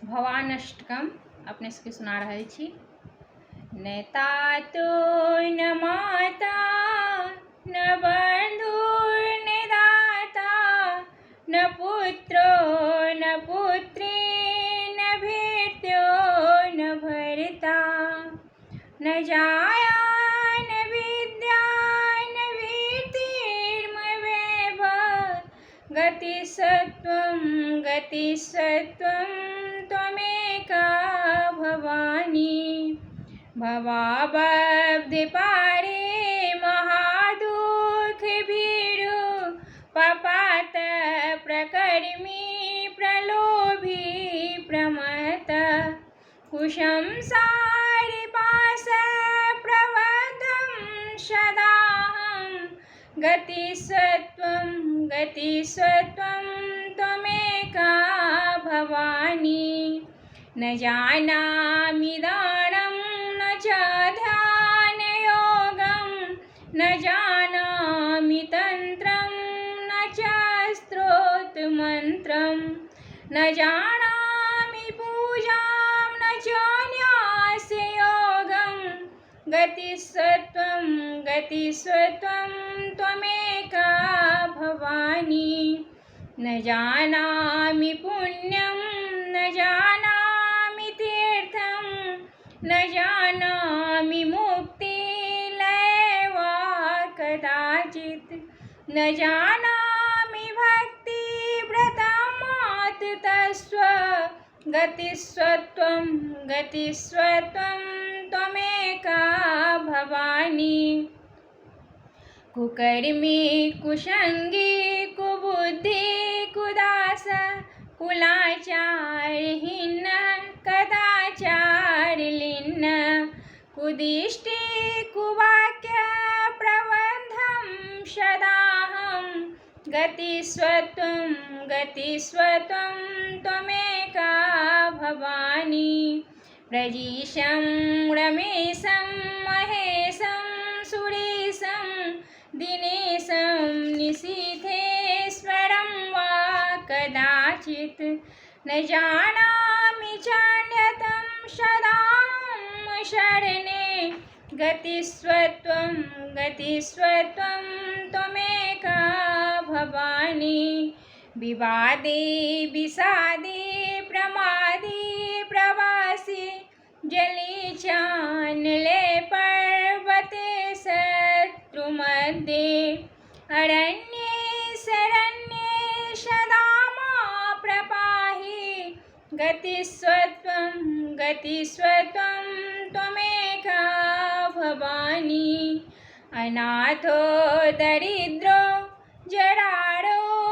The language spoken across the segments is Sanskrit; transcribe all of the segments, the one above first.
भवानष्टकम अपने सबके सुना रहल छी। न तातो न माता न बंधु न दाता न पुत्रो न पुत्री न भृत्यो न भर्ता न जाया न विद्या न वीर्तिर्मवैभव गतिसत्त्वं त्वमेका भवानी। भवाब्धिपारे महादुःख भीरु पपात प्रकर्मी प्रलोभी प्रमथ कुशंसारिपास प्रबद्धं सदाहं गतिसत्त्वं त्वमेका भवानी। न जानामि दानं न च ध्यानयोगं न जानामि तन्त्रं न च स्तोत्रमन्त्रं न जानामि पूजां न च न्यासयोगं गतिसत्त्वं त्वमेका भवानी। न जानामि पुण्यं न जानामि तीर्थं न जानामि मुक्तिलयवा कदाचित् न जानामि भक्तिव्रतमात्तस्व गतिस्त्वं त्वमेका भवानी। कुकर्मी कुसंगी कुबुद्धि कुदास कुलाचारहीन कदाचारलीन कुदिष्टि कुवाक्य प्रबन्धं सदाहं गतिस्त्वं त्वमेका भवानी। प्रजीशं रमेशं महेशं सुरेशं दिनेशं निशीथेश्वरं वा कदाचित् न जानामि चान्यतं सदाहं शरणे गतिस्त्वं त्वमेका भवानी। विवादे विषादे प्रमादे प्रवासे जले चानले पर्वते शत्रुमध्ये अरण्ये शरण्ये सदा मा प्रपाहि गतिस्त्वं त्वमेका भवानी। अनाथो दरिद्रो जरारोगयुक्तो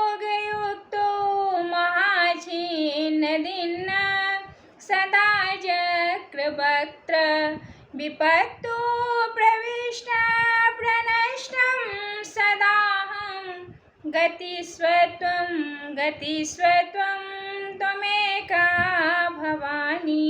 महाछिन्नदीन्न सदा चक्रवक्त्र विपत्तु प्रविष्ट प्रनष्टं सदाहं गतिस्त्वं त्वमेका भवानी।